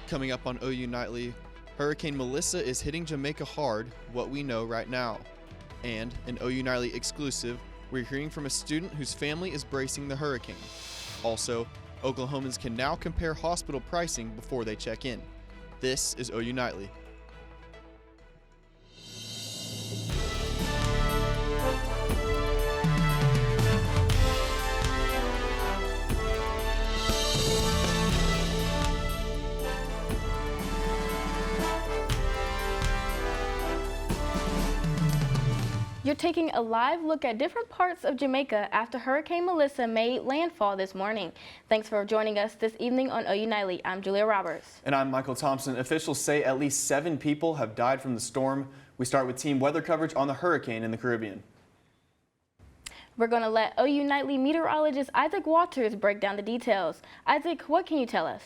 Coming up on OU Nightly, Hurricane Melissa is hitting Jamaica hard, what we know right now. And an OU Nightly exclusive, we're hearing from a student whose family is bracing the hurricane. Also, Oklahomans can now compare hospital pricing before they check in. This is OU Nightly. You're taking a live look at different parts of Jamaica after Hurricane Melissa made landfall this morning. Thanks for joining us this evening on OU Nightly. I'm Julia Roberts. And I'm Michael Thompson. Officials say at least 7 people have died from the storm. We start with team weather coverage on the hurricane in the Caribbean. We're going to let OU Nightly meteorologist Isaac Walters break down the details. Isaac, what can you tell us?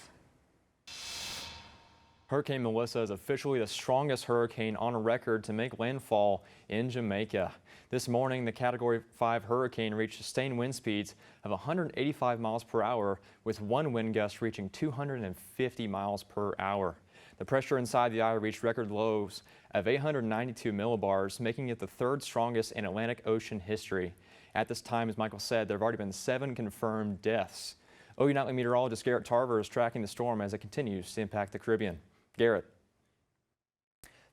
Hurricane Melissa is officially the strongest hurricane on record to make landfall in Jamaica. This morning, the Category 5 hurricane reached sustained wind speeds of 185 miles per hour, with one wind gust reaching 250 miles per hour. The pressure inside the eye reached record lows of 892 millibars, making it the third strongest in Atlantic Ocean history. At this time, as Michael said, there have already been 7 confirmed deaths. OU Nightly meteorologist Garrett Tarver is tracking the storm as it continues to impact the Caribbean. Garrett.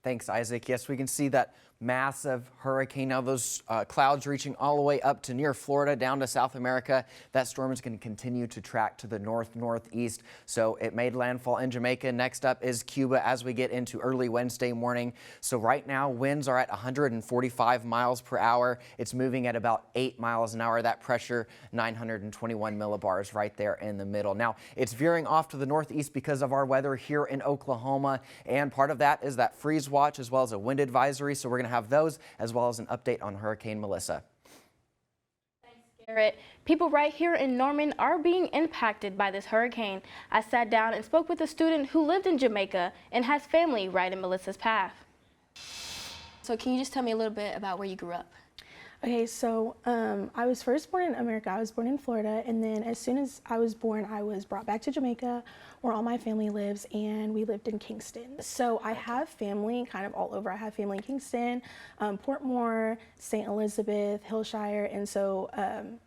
Thanks, Isaac. Yes, we can see that massive hurricane. Now those clouds reaching all the way up to near Florida, down to South America. That storm is going to continue to track to the northeast. So it made landfall in Jamaica. Next up is Cuba as we get into early Wednesday morning. So right now winds are at 145 miles per hour. It's moving at about 8 miles an hour. That pressure 921 millibars right there in the middle. Now it's veering off to the northeast because of our weather here in Oklahoma. And part of that is that freeze watch as well as a wind advisory. So we're going to have those as well as an update on Hurricane Melissa. Thanks, Garrett. People right here in Norman are being impacted by this hurricane. I sat down and spoke with a student who lived in Jamaica and has family right in Melissa's path. So can you just tell me a little bit about where you grew up? Okay, so I was first born in America. I was born in Florida, and then as soon as I was born, I was brought back to Jamaica, where all my family lives, and we lived in Kingston. So I have family kind of all over. I have family in Kingston, Portmore, St. Elizabeth, Hillshire, and so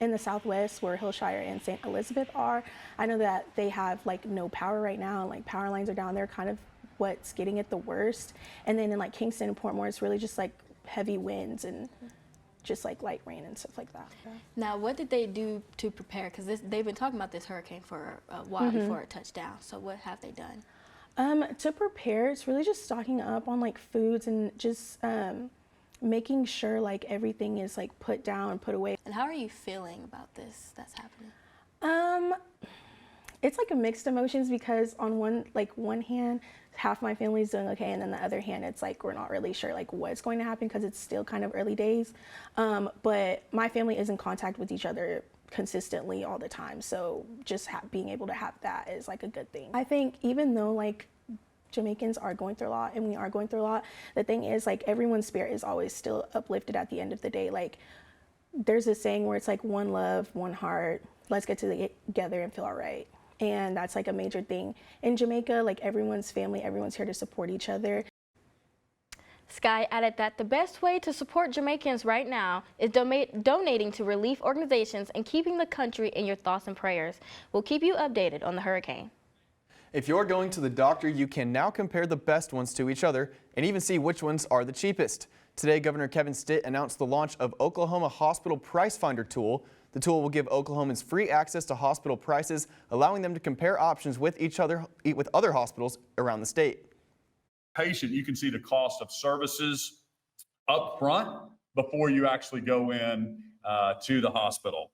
in the Southwest, where Hillshire and St. Elizabeth are, I know that they have like no power right now, and like power lines are down there, kind of what's getting it the worst. And then in like Kingston and Portmore, it's really just like heavy winds and just like light rain and stuff like that. Now, what did they do to prepare? Because they've been talking about this hurricane for a while before it touched down. So what have they done? To prepare, it's really just stocking up on like foods and just making sure like everything is like put down, put away. And how are you feeling about this that's happening? It's like a mixed emotions because on one hand, half my family is doing okay, and then the other hand, it's like we're not really sure like what's going to happen because it's still kind of early days. But my family is in contact with each other consistently all the time, so just being able to have that is like a good thing. I think even though like Jamaicans are going through a lot and we are going through a lot, the thing is like everyone's spirit is always still uplifted at the end of the day. Like there's a saying where it's like one love, one heart, let's get together and feel all right. And that's like a major thing in Jamaica. Like everyone's family, everyone's here to support each other. Sky added that the best way to support Jamaicans right now is donating to relief organizations and keeping the country in your thoughts and prayers. We'll keep you updated on the hurricane. If you're going to the doctor, you can now compare the best ones to each other and even see which ones are the cheapest. Today, Governor Kevin Stitt announced the launch of Oklahoma Hospital Price Finder tool. The tool will give Oklahomans free access to hospital prices, allowing them to compare options with other hospitals around the state. Patient, you can see the cost of services up front before you actually go in to the hospital.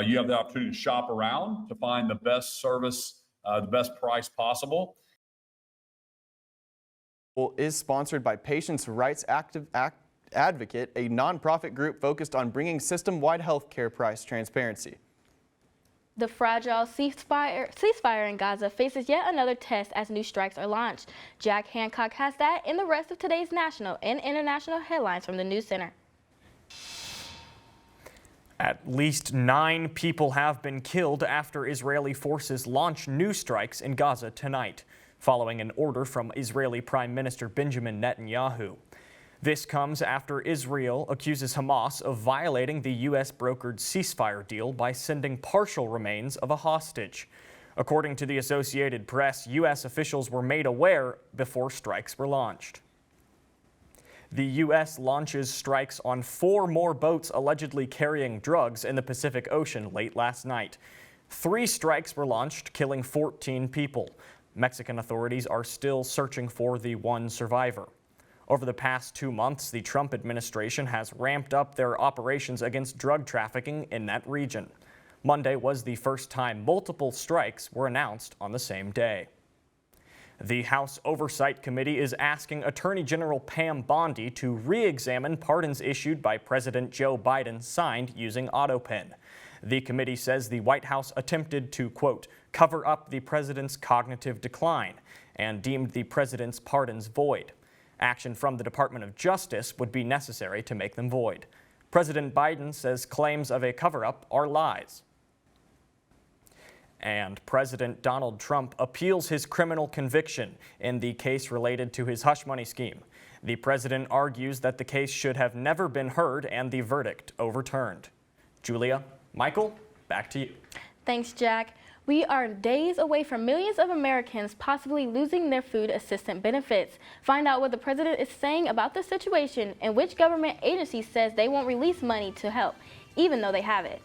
You have the opportunity to shop around to find the best service, the best price possible. Is sponsored by Patients' Rights Advocate, a nonprofit group focused on bringing system-wide health care price transparency. The fragile ceasefire in Gaza faces yet another test as new strikes are launched. Jack Hancock has that in the rest of today's national and international headlines from the News Center. At least 9 people have been killed after Israeli forces launch new strikes in Gaza tonight. following an order from Israeli Prime Minister Benjamin Netanyahu. This comes after Israel accuses Hamas of violating the U.S.-brokered ceasefire deal by sending partial remains of a hostage. According to the Associated Press, U.S. officials were made aware before strikes were launched. The U.S. launches strikes on 4 more boats allegedly carrying drugs in the Pacific Ocean late last night. 3 strikes were launched, killing 14 people. Mexican authorities are still searching for the 1 survivor. Over the past 2 months, the Trump administration has ramped up their operations against drug trafficking in that region. Monday was the first time multiple strikes were announced on the same day. The House Oversight Committee is asking Attorney General Pam Bondi to re-examine pardons issued by President Joe Biden signed using AutoPen. The committee says the White House attempted to, quote, cover up the president's cognitive decline and deemed the president's pardons void. Action from the Department of Justice would be necessary to make them void. President Biden says claims of a cover-up are lies. And President Donald Trump appeals his criminal conviction in the case related to his hush money scheme. The president argues that the case should have never been heard and the verdict overturned. Julia, Michael, back to you. Thanks, Jack. We are days away from millions of Americans possibly losing their food assistance benefits. Find out what the president is saying about the situation and which government agency says they won't release money to help, even though they have it.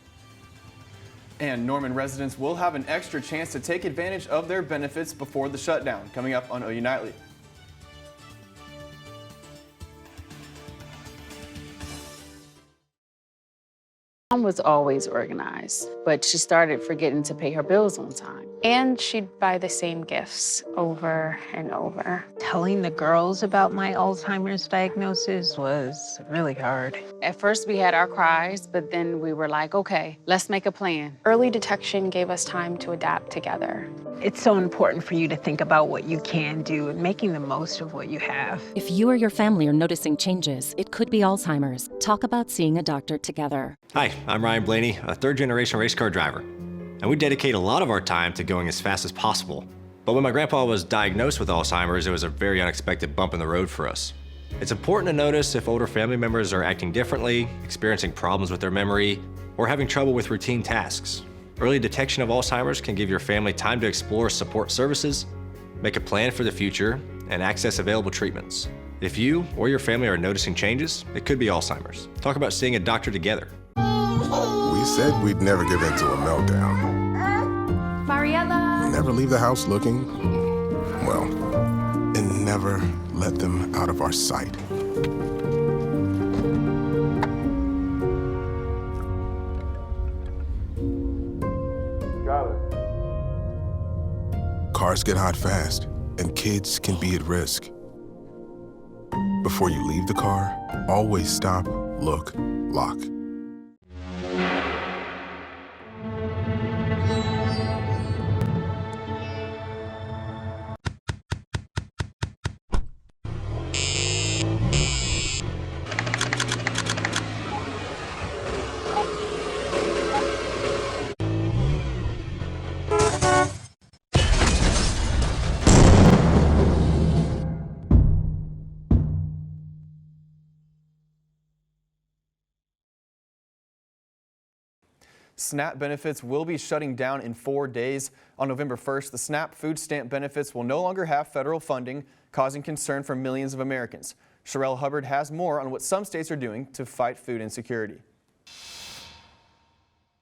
And Norman residents will have an extra chance to take advantage of their benefits before the shutdown, coming up on OU Nightly. Mom was always organized, but she started forgetting to pay her bills on time. And she'd buy the same gifts over and over. Telling the girls about my Alzheimer's diagnosis was really hard. At first we had our cries, but then we were like, okay, let's make a plan. Early detection gave us time to adapt together. It's so important for you to think about what you can do and making the most of what you have. If you or your family are noticing changes, it could be Alzheimer's. Talk about seeing a doctor together. Hi, I'm Ryan Blaney, a third-generation race car driver. And we dedicate a lot of our time to going as fast as possible. But when my grandpa was diagnosed with Alzheimer's, it was a very unexpected bump in the road for us. It's important to notice if older family members are acting differently, experiencing problems with their memory, or having trouble with routine tasks. Early detection of Alzheimer's can give your family time to explore support services, make a plan for the future, and access available treatments. If you or your family are noticing changes, it could be Alzheimer's. Talk about seeing a doctor together. We said we'd never give in to a meltdown. Mariella! Never leave the house looking, well, and never let them out of our sight. Cars get hot fast, and kids can be at risk. Before you leave the car, always stop, look, lock. SNAP benefits will be shutting down in 4 days. On November 1st, the SNAP food stamp benefits will no longer have federal funding, causing concern for millions of Americans. Sherelle Hubbard has more on what some states are doing to fight food insecurity.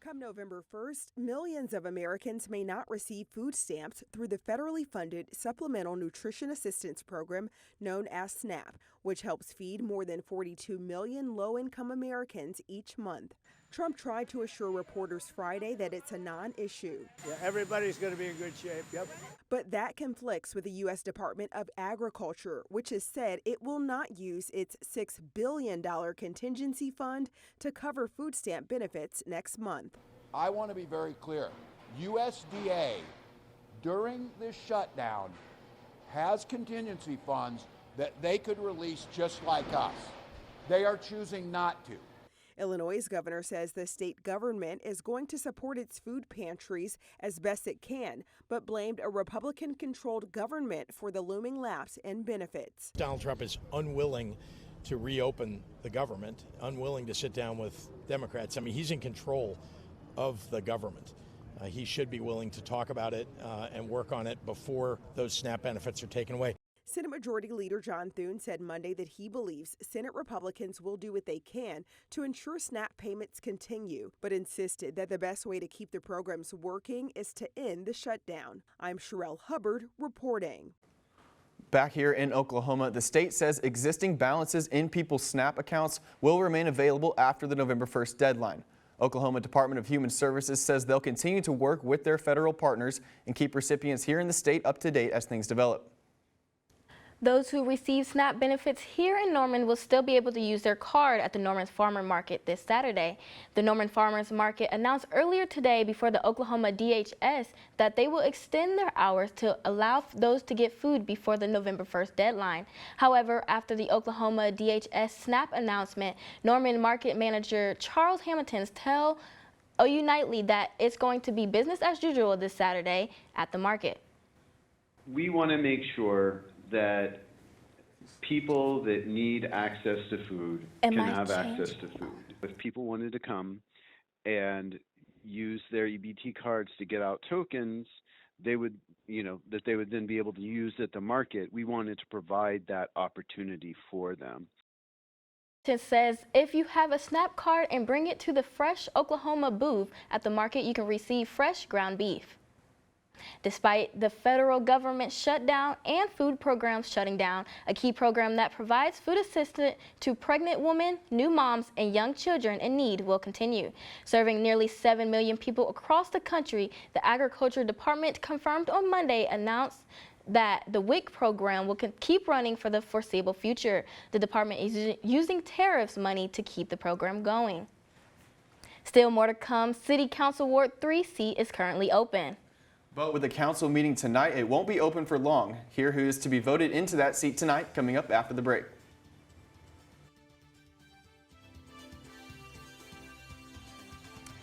Come November 1st, millions of Americans may not receive food stamps through the federally funded Supplemental Nutrition Assistance Program known as SNAP, which helps feed more than 42 million low-income Americans each month. Trump tried to assure reporters Friday that it's a non-issue. Yeah, everybody's going to be in good shape, yep. But that conflicts with the U.S. Department of Agriculture, which has said it will not use its $6 billion contingency fund to cover food stamp benefits next month. I want to be very clear. USDA, during this shutdown, has contingency funds that they could release just like us. They are choosing not to. Illinois' governor says the state government is going to support its food pantries as best it can, but blamed a Republican-controlled government for the looming lapse in benefits. Donald Trump is unwilling to reopen the government, unwilling to sit down with Democrats. I mean, he's in control of the government. He should be willing to talk about it and work on it before those SNAP benefits are taken away. Senate Majority Leader John Thune said Monday that he believes Senate Republicans will do what they can to ensure SNAP payments continue, but insisted that the best way to keep the programs working is to end the shutdown. I'm Sherelle Hubbard reporting. Back here in Oklahoma, the state says existing balances in people's SNAP accounts will remain available after the November 1st deadline. Oklahoma Department of Human Services says they'll continue to work with their federal partners and keep recipients here in the state up to date as things develop. Those who receive SNAP benefits here in Norman will still be able to use their card at the Norman Farmer Market this Saturday. The Norman Farmers Market announced earlier today before the Oklahoma DHS that they will extend their hours to allow those to get food before the November 1st deadline. However, after the Oklahoma DHS SNAP announcement, Norman Market Manager Charles Hamilton tells OU Nightly that it's going to be business as usual this Saturday at the market. We want to make sure that people that need access to food can have access to food. If people wanted to come and use their EBT cards to get out tokens, they would, that they would then be able to use at the market. We wanted to provide that opportunity for them. It says if you have a SNAP card and bring it to the Fresh Oklahoma booth at the market, you can receive fresh ground beef. Despite the federal government shutdown and food programs shutting down, a key program that provides food assistance to pregnant women, new moms, and young children in need will continue. Serving nearly 7 million people across the country, the Agriculture Department confirmed on Monday announced that the WIC program will keep running for the foreseeable future. The department is using tariffs money to keep the program going. Still more to come. City Council Ward 3 seat is currently open. But with the council meeting tonight, it won't be open for long. Hear who is to be voted into that seat tonight, coming up after the break.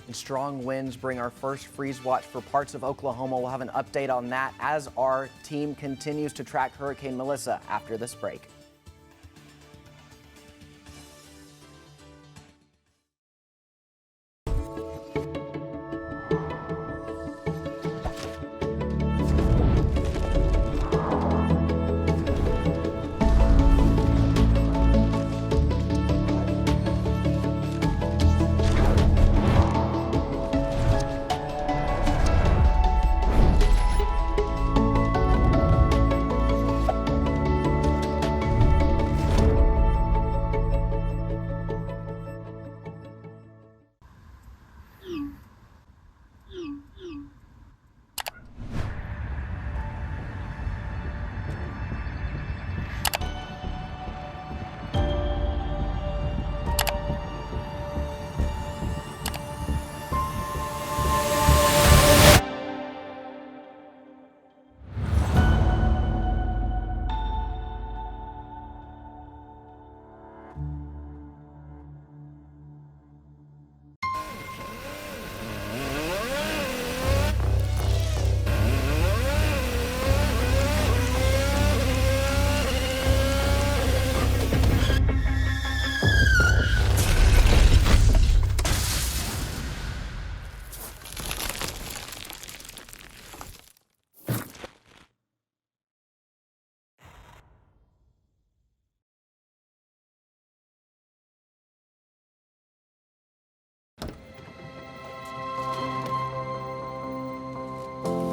And strong winds bring our first freeze watch for parts of Oklahoma. We'll have an update on that as our team continues to track Hurricane Melissa after this break.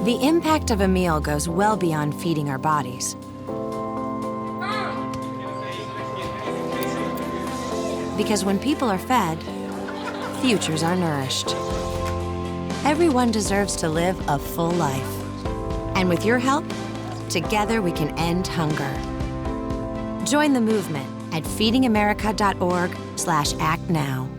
The impact of a meal goes well beyond feeding our bodies. Because when people are fed, futures are nourished. Everyone deserves to live a full life. And with your help, together we can end hunger. Join the movement at feedingamerica.org/actnow.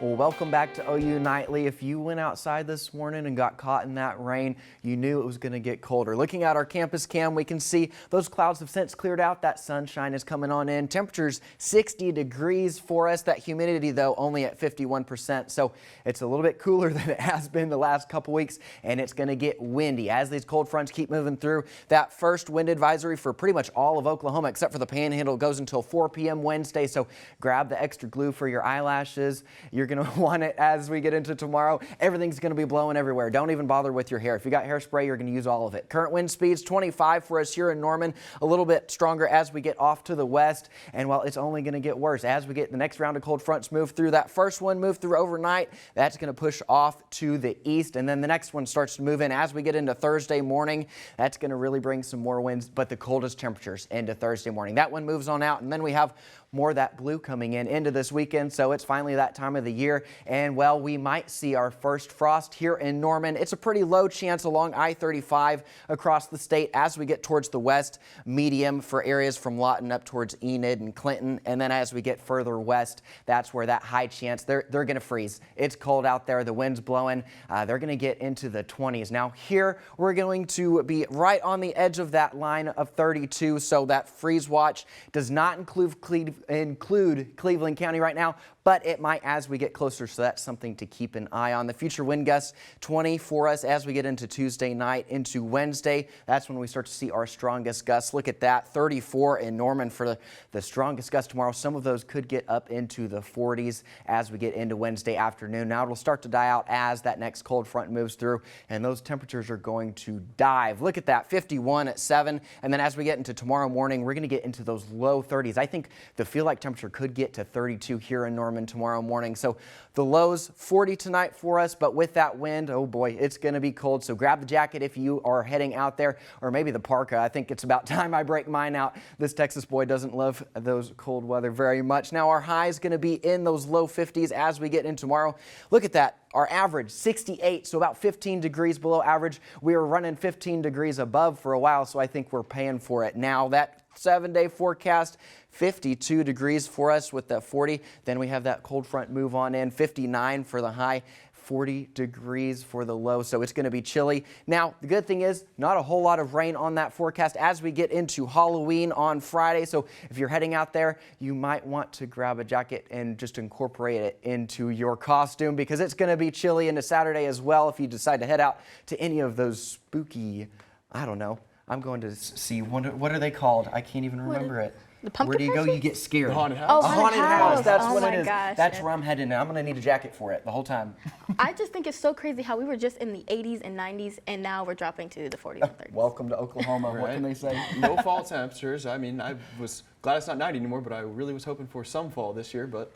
Well, welcome back to OU Nightly. If you went outside this morning and got caught in that rain, you knew it was going to get colder. Looking at our campus cam, we can see those clouds have since cleared out. That sunshine is coming on in. Temperatures 60 degrees for us. That humidity, though, only at 51%. So it's a little bit cooler than it has been the last couple weeks, and it's going to get windy as these cold fronts keep moving through. That first wind advisory for pretty much all of Oklahoma, except for the Panhandle, goes until 4 p.m. Wednesday. So grab the extra glue for your eyelashes. You're going to want it as we get into tomorrow. Everything's going to be blowing everywhere. Don't even bother with your hair. If you got hairspray, you're going to use all of it. Current wind speeds 25 for us here in Norman, a little bit stronger as we get off to the west. And while it's only going to get worse as we get the next round of cold fronts move through. That first one moved through overnight. That's going to push off to the east. And then the next one starts to move in as we get into Thursday morning. That's going to really bring some more winds, but the coldest temperatures into Thursday morning. That one moves on out. And then we have more of that blue coming in into this weekend. So it's finally that time of the year. And well, we might see our first frost here in Norman. It's a pretty low chance along I-35 across the state as we get towards the west, medium for areas from Lawton up towards Enid and Clinton. And then as we get further west, that's where that high chance, they're going to freeze. It's cold out there. The wind's blowing. They're going to get into the 20s. Now here, we're going to be right on the edge of that line of 32. So that freeze watch does not include Cleveland County right now, but it might as we get closer, so that's something to keep an eye on. The future wind gusts 20 for us as we get into Tuesday night into Wednesday. That's when we start to see our strongest gusts. Look at that, 34 in Norman for the strongest gust tomorrow. Some of those could get up into the 40s as we get into Wednesday afternoon. Now it'll start to die out as that next cold front moves through, and those temperatures are going to dive. Look at that, 51 at 7, and then as we get into tomorrow morning, we're going to get into those low 30s. I think the feel-like temperature could get to 32 here in Norman tomorrow morning. So the lows 40 tonight for us, but with that wind, oh boy, it's going to be cold. So grab the jacket if you are heading out there, or maybe the parka. I think it's about time I break mine out. This Texas boy doesn't love those cold weather very much. Now our high is going to be in those low 50s as we get in tomorrow. Look at that. Our average 68, so about 15 degrees below average. We were running 15 degrees above for a while, so I think we're paying for it now. That 7-day forecast, 52 degrees for us with that 40. Then we have that cold front move on in, 59 for the high, 40 degrees for the low, so it's going to be chilly. Now, the good thing is not a whole lot of rain on that forecast as we get into Halloween on Friday. So if you're heading out there, you might want to grab a jacket and just incorporate it into your costume because it's going to be chilly into Saturday as well if you decide to head out to any of those spooky, I don't know. I'm going to see, what are they called? I can't even remember it. The pumpkin Where do you go? person? You get scared. The haunted house. Oh, A haunted house. That's oh what my it is. gosh, That's yeah. where I'm heading now. I'm going to need a jacket for it the whole time. I just think it's so crazy how we were just in the 80s and 90s, and now we're dropping to the 40s and 30s. Welcome to Oklahoma. What can they say? No fall temperatures. I mean, I was glad it's not 90 anymore, but I really was hoping for some fall this year, but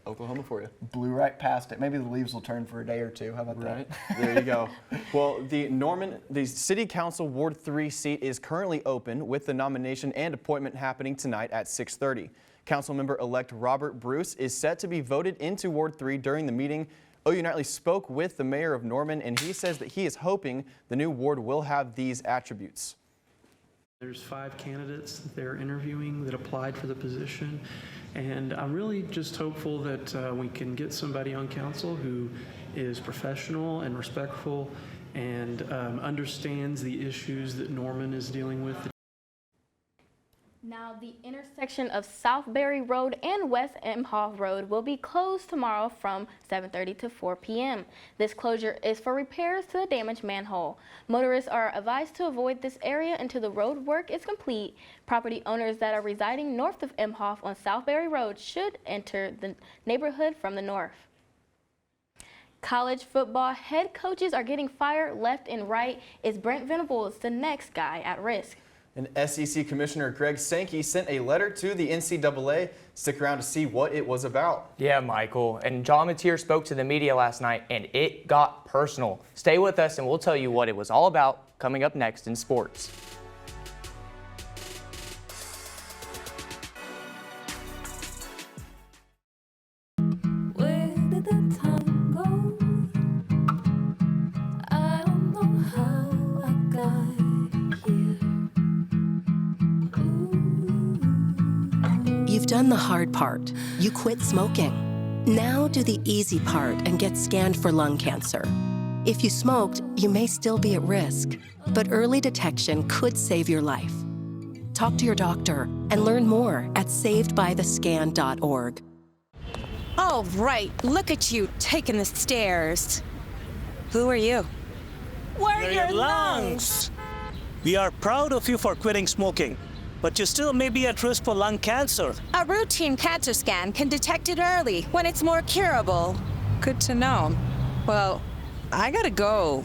Oklahoma for you. Blew right past it. Maybe the leaves will turn for a day or two. How about Right. that? There you go. Well, the City Council Ward 3 seat is currently open with the nomination and appointment happening tonight at 6:30. Councilmember-elect Robert Bruce is set to be voted into Ward 3 during the meeting. OU Nightly spoke with the mayor of Norman, and he says that he is hoping the new ward will have these attributes. There's 5 candidates that they're interviewing that applied for the position, and I'm really just hopeful that we can get somebody on council who is professional and respectful and understands the issues that Norman is dealing with. Now, the intersection of Southbury Road and West Imhoff Road will be closed tomorrow from 7:30 to 4 p.m. This closure is for repairs to the damaged manhole. Motorists are advised to avoid this area until the road work is complete. Property owners that are residing north of Imhoff on Southbury Road should enter the neighborhood from the north. College football head coaches are getting fired left and right. Is Brent Venables the next guy at risk? And SEC Commissioner Greg Sankey sent a letter to the NCAA. Stick around to see what it was about. Yeah, Michael. And John Mateer spoke to the media last night, and it got personal. Stay with us, and we'll tell you what it was all about coming up next in sports. You've done the hard part. You quit smoking. Now do the easy part and get scanned for lung cancer. If you smoked, you may still be at risk, but early detection could save your life. Talk to your doctor and learn more at savedbythescan.org. Oh, right. Look at you taking the stairs. Who are you? We're your lungs. We are proud of you for quitting smoking, but you still may be at risk for lung cancer. A routine cancer scan can detect it early when it's more curable. Good to know. Well, I gotta go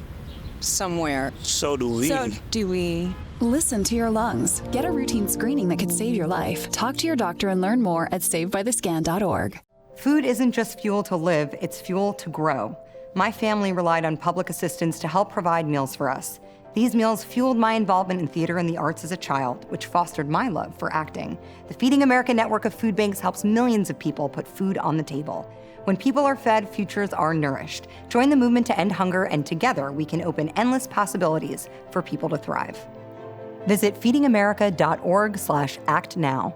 somewhere. So do we. Listen to your lungs. Get a routine screening that could save your life. Talk to your doctor and learn more at savedbythescan.org. Food isn't just fuel to live, it's fuel to grow. My family relied on public assistance to help provide meals for us. These meals fueled my involvement in theater and the arts as a child, which fostered my love for acting. The Feeding America network of food banks helps millions of people put food on the table. When people are fed, futures are nourished. Join the movement to end hunger, and together we can open endless possibilities for people to thrive. Visit feedingamerica.org/actnow.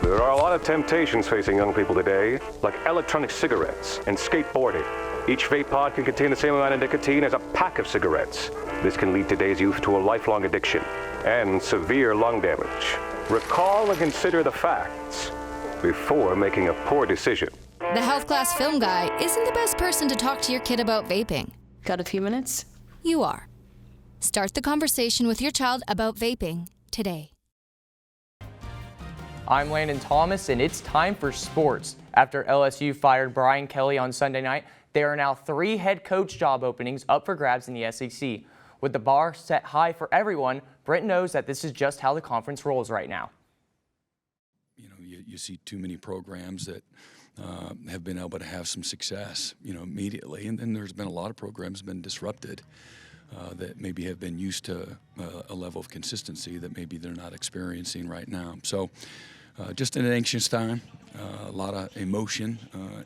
There are a lot of temptations facing young people today, like electronic cigarettes and skateboarding. Each vape pod can contain the same amount of nicotine as a pack of cigarettes. This can lead today's youth to a lifelong addiction and severe lung damage. Recall and consider the facts before making a poor decision. The health class film guy isn't the best person to talk to your kid about vaping. Got a few minutes? You are. Start the conversation with your child about vaping today. I'm Landon Thomas, and it's time for sports. After LSU fired Brian Kelly on Sunday night, there are now 3 head coach job openings up for grabs in the SEC. With the bar set high for everyone, Brent knows that this is just how the conference rolls right now. You know, you see too many programs that have been able to have some success, immediately. And then there's been a lot of programs been disrupted that maybe have been used to a level of consistency that maybe they're not experiencing right now. So just an anxious time, a lot of emotion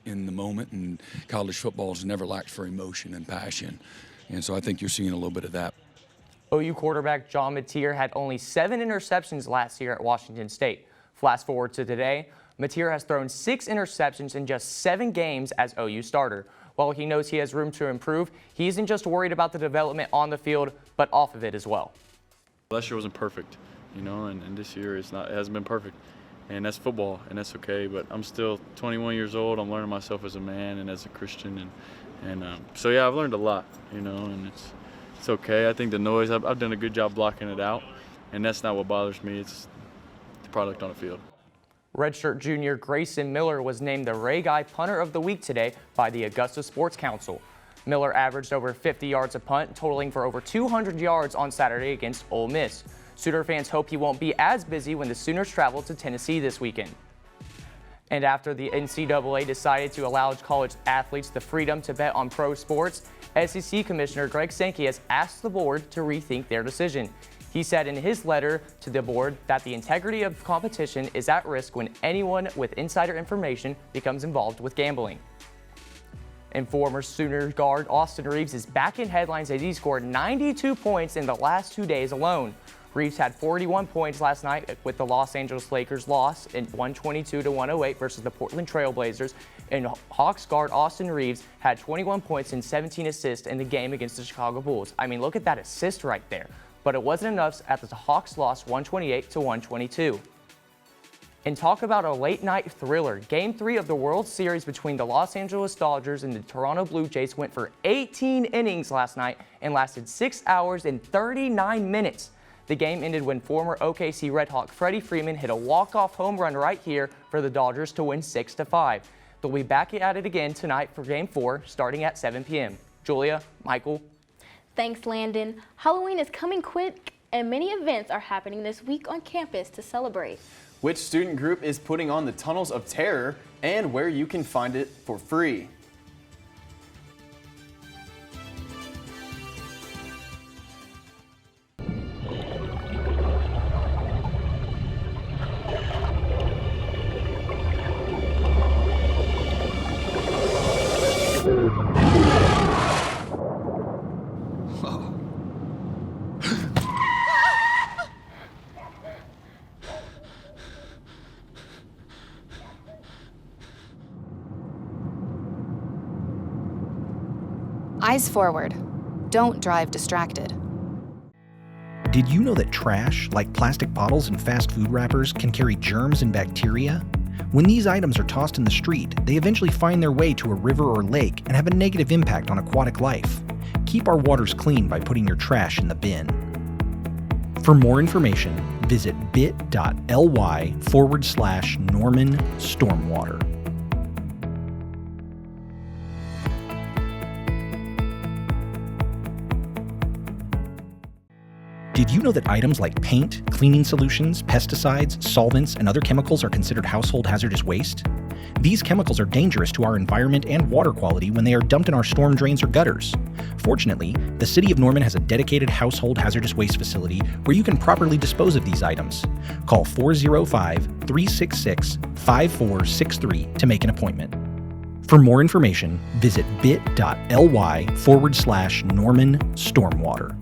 in the moment, and college football has never lacked for emotion and passion. And so I think you're seeing a little bit of that. OU quarterback John Mateer had only 7 interceptions last year at Washington State. Fast forward to today, Mateer has thrown 6 interceptions in just 7 games as OU starter. While he knows he has room to improve, he isn't just worried about the development on the field, but off of it as well. Last year wasn't perfect, and this year it hasn't been perfect. And that's football, and that's okay. But I'm still 21 years old. I'm learning myself as a man and as a Christian, so yeah, I've learned a lot, and it's okay. I think the noise, I've done a good job blocking it out, and that's not what bothers me. It's the product on the field. Redshirt junior Grayson Miller was named the Ray Guy Punter of the Week today by the Augusta Sports Council. Miller averaged over 50 yards a punt, totaling for over 200 yards on Saturday against Ole Miss. Sooner fans hope he won't be as busy when the Sooners travel to Tennessee this weekend. And after the NCAA decided to allow college athletes the freedom to bet on pro sports, SEC Commissioner Greg Sankey has asked the board to rethink their decision. He said in his letter to the board that the integrity of competition is at risk when anyone with insider information becomes involved with gambling. And former Sooner guard Austin Reeves is back in headlines as he scored 92 points in the last 2 days alone. Reeves had 41 points last night with the Los Angeles Lakers loss in 122-108 versus the Portland Trail Blazers. And Hawks guard Austin Reeves had 21 points and 17 assists in the game against the Chicago Bulls. I mean, look at that assist right there. But it wasn't enough after the Hawks lost 128-122. And talk about a late-night thriller. Game 3 of the World Series between the Los Angeles Dodgers and the Toronto Blue Jays went for 18 innings last night and lasted 6 hours and 39 minutes. The game ended when former OKC Red Hawk Freddie Freeman hit a walk-off home run right here for the Dodgers to win 6-5. They'll be back at it again tonight for Game 4, starting at 7 p.m. Julia, Michael. Thanks, Landon. Halloween is coming quick, and many events are happening this week on campus to celebrate. Which student group is putting on the Tunnels of Terror, and where you can find it for free. Eyes forward. Don't drive distracted. Did you know that trash, like plastic bottles and fast food wrappers, can carry germs and bacteria? When these items are tossed in the street, they eventually find their way to a river or lake and have a negative impact on aquatic life. Keep our waters clean by putting your trash in the bin. For more information, visit bit.ly/Norman Stormwater. Did you know that items like paint, cleaning solutions, pesticides, solvents, and other chemicals are considered household hazardous waste? These chemicals are dangerous to our environment and water quality when they are dumped in our storm drains or gutters. Fortunately, the City of Norman has a dedicated household hazardous waste facility where you can properly dispose of these items. Call 405-366-5463 to make an appointment. For more information, visit bit.ly/Norman Stormwater.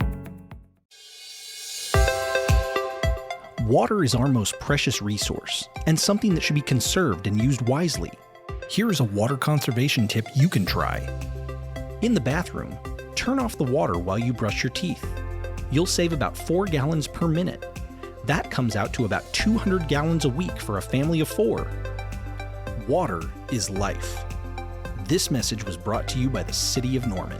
Water is our most precious resource and something that should be conserved and used wisely. Here is a water conservation tip you can try. In the bathroom, turn off the water while you brush your teeth. You'll save about 4 gallons per minute. That comes out to about 200 gallons a week for a family of 4. Water is life. This message was brought to you by the City of Norman.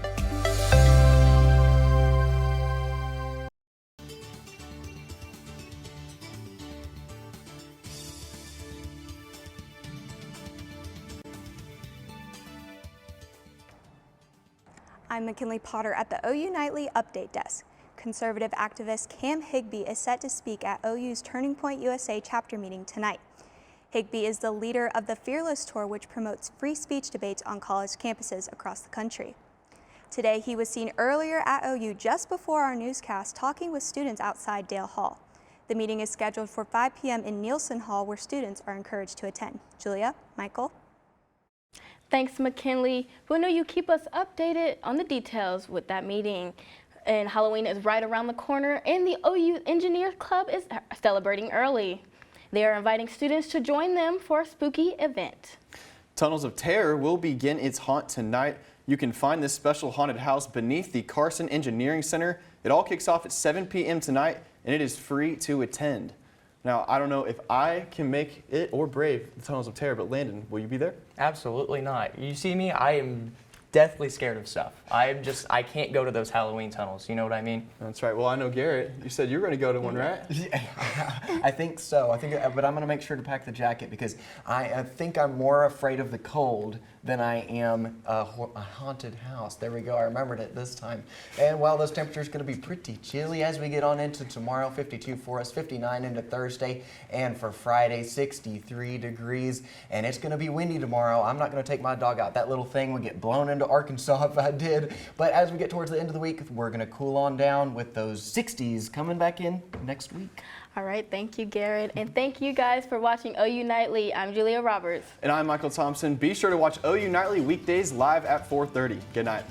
I'm McKinley Potter at the OU Nightly Update Desk. Conservative activist Cam Higbee is set to speak at OU's Turning Point USA chapter meeting tonight. Higbee is the leader of the Fearless Tour, which promotes free speech debates on college campuses across the country. Today, he was seen earlier at OU just before our newscast talking with students outside Dale Hall. The meeting is scheduled for 5 p.m. in Nielsen Hall, where students are encouraged to attend. Julia, Michael. Thanks, McKinley. We know you keep us updated on the details with that meeting. And Halloween is right around the corner, and the OU Engineers Club is celebrating early. They are inviting students to join them for a spooky event. Tunnels of Terror will begin its haunt tonight. You can find this special haunted house beneath the Carson Engineering Center. It all kicks off at 7 p.m. tonight, and it is free to attend. Now, I don't know if I can make it or brave the Tunnels of Terror, but Landon, will you be there? Absolutely not. You see me, I am deathly scared of stuff. I can't go to those Halloween tunnels, you know what I mean? That's right. Well, I know Garrett, you said you were going to go to one, right? I think so. But I'm going to make sure to pack the jacket because I think I'm more afraid of the cold than I am a haunted house. There we go. I remembered it this time. And while those temperatures going to be pretty chilly as we get on into tomorrow, 52 for us, 59 into Thursday, and for Friday, 63 degrees. And it's going to be windy tomorrow. I'm not going to take my dog out. That little thing would get blown into Arkansas if I did. But as we get towards the end of the week, we're going to cool on down with those 60s coming back in next week. All right, thank you, Garrett. And thank you guys for watching OU Nightly. I'm Julia Roberts. And I'm Michael Thompson. Be sure to watch OU Nightly weekdays live at 4:30. Good night.